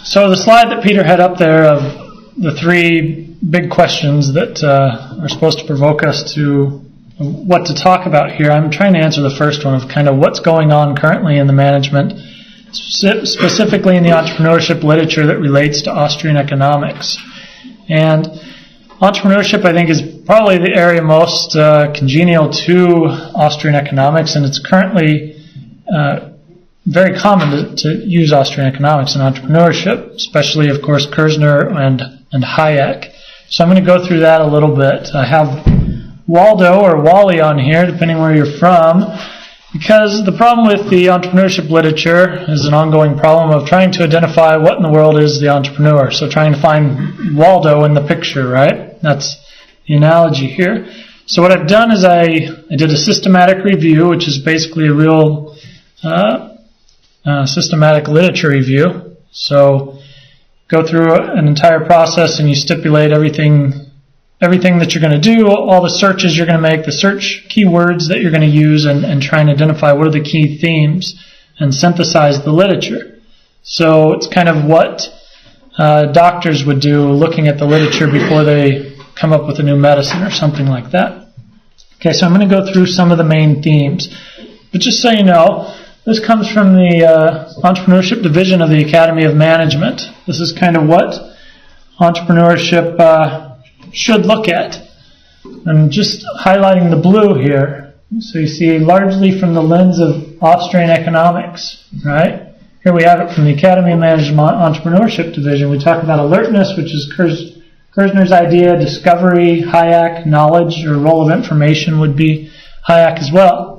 So the slide that Peter had up there of the three big questions that are supposed to provoke us to what to talk about here, I'm trying to answer the first one of kind of what's going on currently in the management, specifically in the entrepreneurship literature that relates to Austrian economics. And entrepreneurship, I think, is probably the area most congenial to Austrian economics, and it's currently very common to use Austrian economics in entrepreneurship, especially, of course, Kirzner and Hayek. So I'm going to go through that a little bit. I have Waldo or Wally on here, depending where you're from, because the problem with the entrepreneurship literature is an ongoing problem of trying to identify what in the world is the entrepreneur. So trying to find Waldo in the picture, right? That's the analogy here. So what I've done is I did a systematic review, which is basically a real systematic literature review. So go through an entire process and you stipulate everything that you're going to do, all the searches you're going to make, the search keywords that you're going to use, and try and identify what are the key themes and synthesize the literature. So it's kind of what doctors would do, looking at the literature before they come up with a new medicine or something like that. Okay, so I'm going to go through some of the main themes. But just so you know, this comes from the entrepreneurship division of the Academy of Management. This is kind of what entrepreneurship should look at. I'm just highlighting the blue here. So you see largely from the lens of Austrian economics, right? Here we have it from the Academy of Management Entrepreneurship Division. We talk about alertness, which is Kirzner's idea, discovery, Hayek, knowledge, or role of information would be Hayek as well.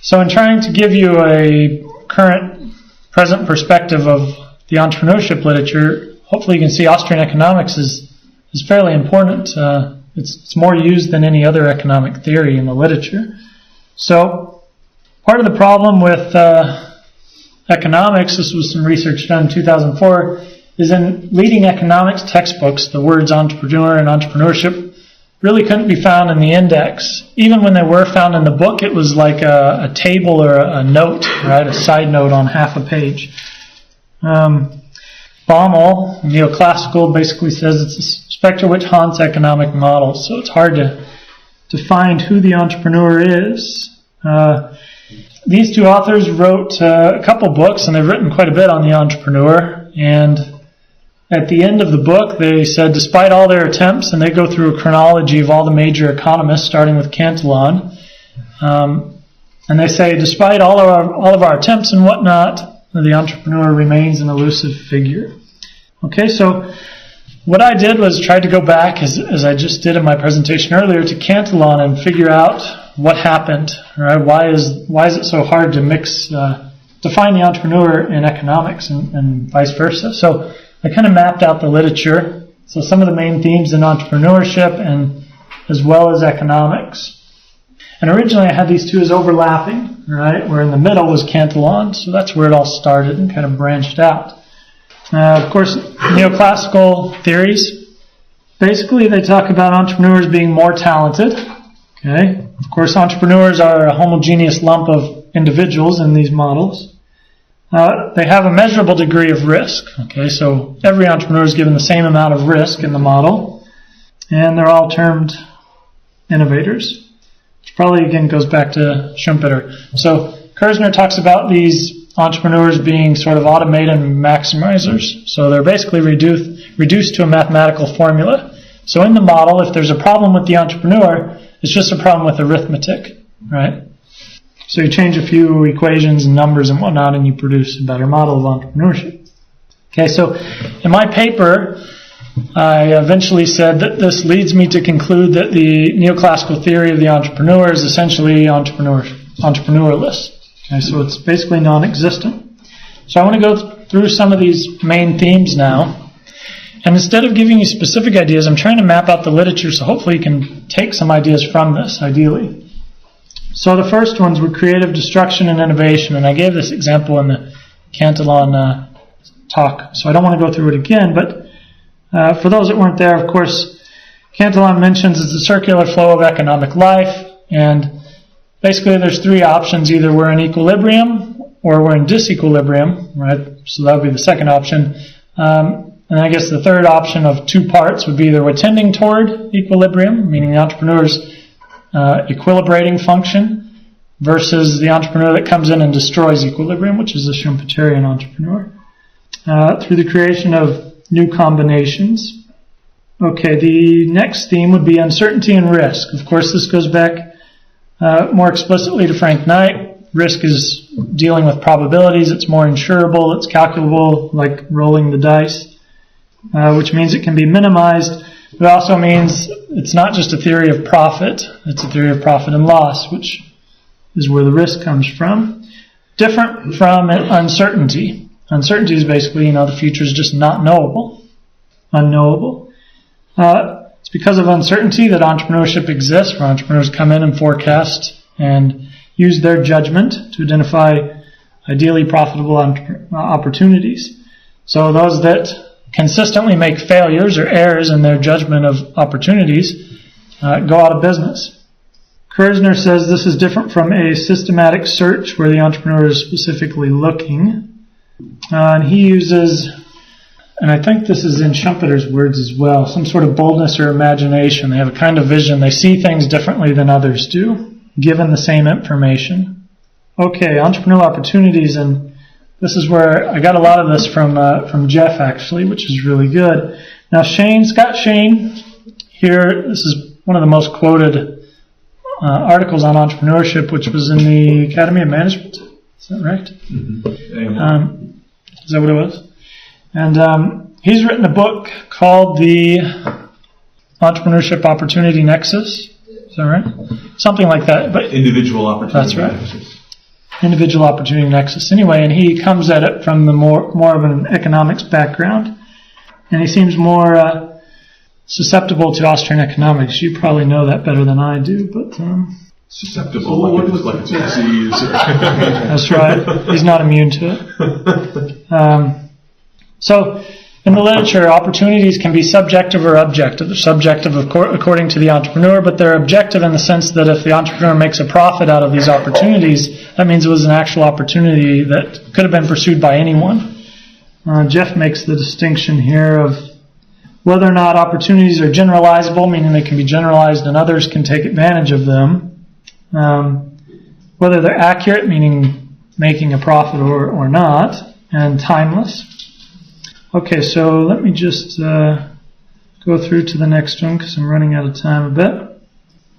So in trying to give you a present perspective of the entrepreneurship literature, hopefully you can see Austrian economics is fairly important. It's more used than any other economic theory in the literature. So part of the problem with economics, this was some research done in 2004, is in leading economics textbooks, the words entrepreneur and entrepreneurship really couldn't be found in the index. Even when they were found in the book, it was like a table or a note, right? A side note on half a page. Baumol, Neoclassical, basically says it's a specter which haunts economic models, so it's hard to find who the entrepreneur is. These two authors wrote a couple books, and they've written quite a bit on the entrepreneur, and at the end of the book they said despite all their attempts, and they go through a chronology of all the major economists starting with Cantillon, and they say despite all of our attempts and whatnot, the entrepreneur remains an elusive figure. Okay, so what I did was try to go back, as I just did in my presentation earlier, to Cantillon and figure out what happened. Right? Why is it so hard to define the entrepreneur in economics and vice versa? So I kind of mapped out the literature. So some of the main themes in entrepreneurship and as well as economics. And originally I had these two as overlapping, right? Where in the middle was Cantillon, so that's where it all started and kind of branched out. Of course, neoclassical theories, basically they talk about entrepreneurs being more talented. Okay, of course, entrepreneurs are a homogeneous lump of individuals in these models. They have a measurable degree of risk. Okay, so every entrepreneur is given the same amount of risk in the model, and they're all termed innovators. Which probably, again, goes back to Schumpeter. So Kirzner talks about these entrepreneurs being sort of automated maximizers. So they're basically reduced to a mathematical formula. So in the model, if there's a problem with the entrepreneur, it's just a problem with arithmetic, right? So you change a few equations and numbers and whatnot, and you produce a better model of entrepreneurship. Okay, so in my paper, I eventually said that this leads me to conclude that the neoclassical theory of the entrepreneur is essentially entrepreneurless. Okay, so it's basically non-existent. So I want to go through some of these main themes now. And instead of giving you specific ideas, I'm trying to map out the literature so hopefully you can take some ideas from this, ideally. So the first ones were creative destruction and innovation, and I gave this example in the Cantillon talk, so I don't want to go through it again, but for those that weren't there, of course, Cantillon mentions it's the circular flow of economic life, and basically there's three options. Either we're in equilibrium or we're in disequilibrium, right? So that would be the second option. And I guess the third option of two parts would be either we're tending toward equilibrium, meaning the entrepreneur's equilibrating function, versus the entrepreneur that comes in and destroys equilibrium, which is the Schumpeterian entrepreneur, through the creation of new combinations. Okay, the next theme would be uncertainty and risk. Of course, this goes back more explicitly to Frank Knight. Risk is dealing with probabilities. It's more insurable. It's calculable, like rolling the dice, which means it can be minimized. It also means it's not just a theory of profit. It's a theory of profit and loss, which is where the risk comes from. Different from uncertainty. Uncertainty is basically, the future is just not knowable, unknowable. It's because of uncertainty that entrepreneurship exists, where entrepreneurs come in and forecast and use their judgment to identify ideally profitable opportunities. So those that consistently make failures or errors in their judgment of opportunities go out of business. Kerzner says this is different from a systematic search where the entrepreneur is specifically looking. And he uses, and I think this is in Schumpeter's words as well, some sort of boldness or imagination. They have a kind of vision. They see things differently than others do, given the same information. Okay, entrepreneurial opportunities, and this is where I got a lot of this from Jeff, actually, which is really good. Now, Scott Shane, here, this is one of the most quoted articles on entrepreneurship, which was in the Academy of Management. Is that right? Mm-hmm. Is that what it was? And he's written a book called The Entrepreneurship Opportunity Nexus. Is that right? Something like that. But Individual Opportunity Nexus. That's right. Individual Opportunity Nexus. Anyway, and he comes at it from the more of an economics background. And he seems more susceptible to Austrian economics. You probably know that better than I do, but susceptible, like a disease. That's right. He's not immune to it. So, in the literature, opportunities can be subjective or objective. They're subjective according to the entrepreneur, but they're objective in the sense that if the entrepreneur makes a profit out of these opportunities, that means it was an actual opportunity that could have been pursued by anyone. Jeff makes the distinction here of whether or not opportunities are generalizable, meaning they can be generalized and others can take advantage of them. Whether they're accurate, meaning making a profit or not, and timeless. Okay, so let me just go through to the next one because I'm running out of time a bit.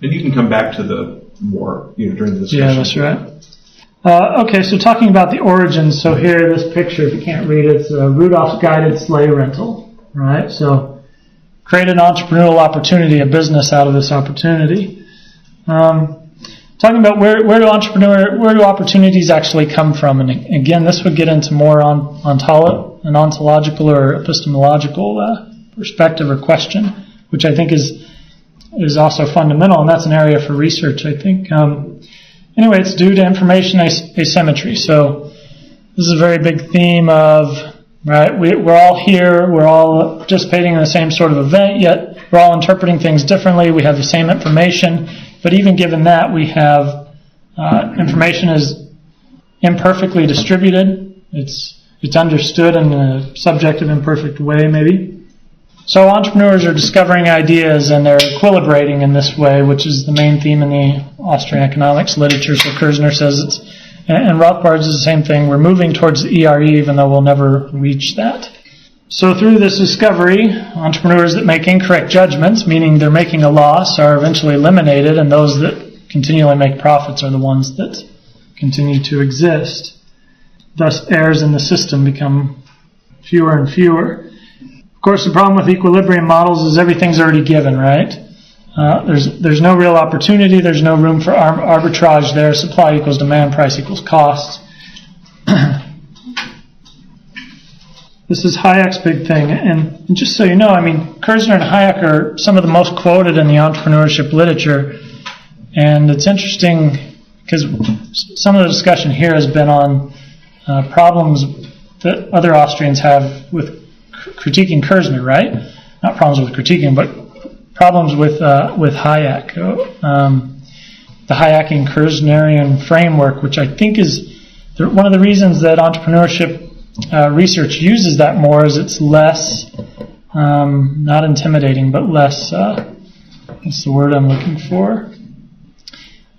And you can come back to the more, during the discussion. Yeah, that's right. Okay, so talking about the origins. So here, this picture, if you can't read it, it's Rudolph's guided sleigh rental, right? So create an entrepreneurial opportunity, a business out of this opportunity. Talking about where do opportunities actually come from? And again, this would get into more on an ontological or epistemological perspective or question, which I think is also fundamental, and that's an area for research, I think. Anyway, it's due to information asymmetry. So this is a very big theme of, right, we're all here, we're all participating in the same sort of event, yet we're all interpreting things differently, we have the same information, but even given that, we have information is imperfectly distributed. It's understood in a subjective, imperfect way, maybe. So entrepreneurs are discovering ideas and they're equilibrating in this way, which is the main theme in the Austrian economics literature. So Kerzner says it's, and Rothbard is the same thing. We're moving towards the ERE, even though we'll never reach that. So through this discovery, entrepreneurs that make incorrect judgments, meaning they're making a loss, are eventually eliminated, and those that continually make profits are the ones that continue to exist. Thus, errors in the system become fewer and fewer. Of course, the problem with equilibrium models is everything's already given, right? There's no real opportunity, there's no room for arbitrage there. Supply equals demand, price equals cost. This is Hayek's big thing, and just so you know, Kerzner and Hayek are some of the most quoted in the entrepreneurship literature, and it's interesting because some of the discussion here has been on problems that other Austrians have with critiquing Kerzner, right? Not problems with critiquing, but problems with Hayek. The Hayekian Kerznerian framework, which I think is one of the reasons that entrepreneurship research uses that more is it's less, not intimidating, but less, what's the word I'm looking for?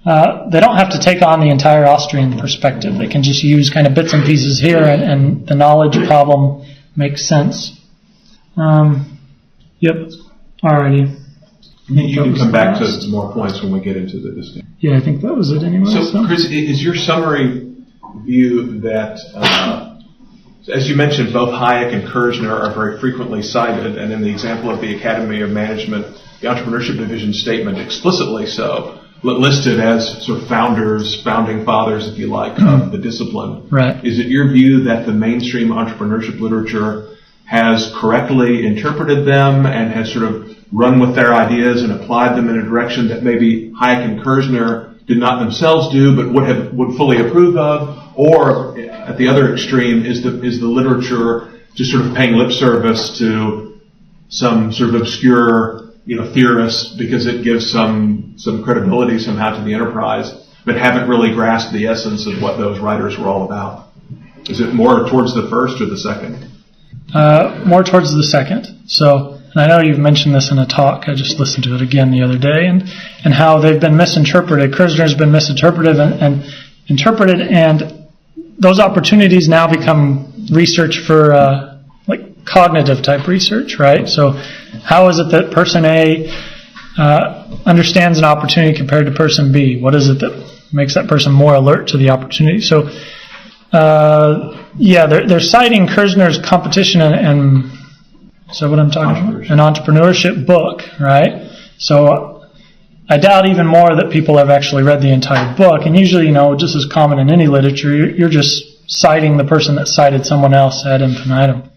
They don't have to take on the entire Austrian perspective. They can just use kind of bits and pieces here, and the knowledge problem makes sense. Yep. Alrighty. You can come back to more points when we get into the discussion. Yeah, I think that was it anyway. So, Chris, is your summary view that, as you mentioned, both Hayek and Kerzner are very frequently cited, and in the example of the Academy of Management, the Entrepreneurship Division statement explicitly so, listed as sort of founding fathers, if you like, of the discipline. Right. Is it your view that the mainstream entrepreneurship literature has correctly interpreted them and has sort of run with their ideas and applied them in a direction that maybe Hayek and Kerzner did not themselves do, but would fully approve of? Or at the other extreme, is the literature just sort of paying lip service to some sort of obscure, theorists because it gives some credibility somehow to the enterprise, but haven't really grasped the essence of what those writers were all about? Is it more towards the first or the second? More towards the second. So, and I know you've mentioned this in a talk. I just listened to it again the other day, and how they've been misinterpreted. Kerzner's been misinterpreted and interpreted, and those opportunities now become research for like cognitive type research, right? So, how is it that person A understands an opportunity compared to person B? What is it that makes that person more alert to the opportunity? So, they're citing Kerzner's Competition and so what I'm talking about? An entrepreneurship book, right? So I doubt even more that people have actually read the entire book. And usually, just as common in any literature, you're just citing the person that cited someone else ad infinitum.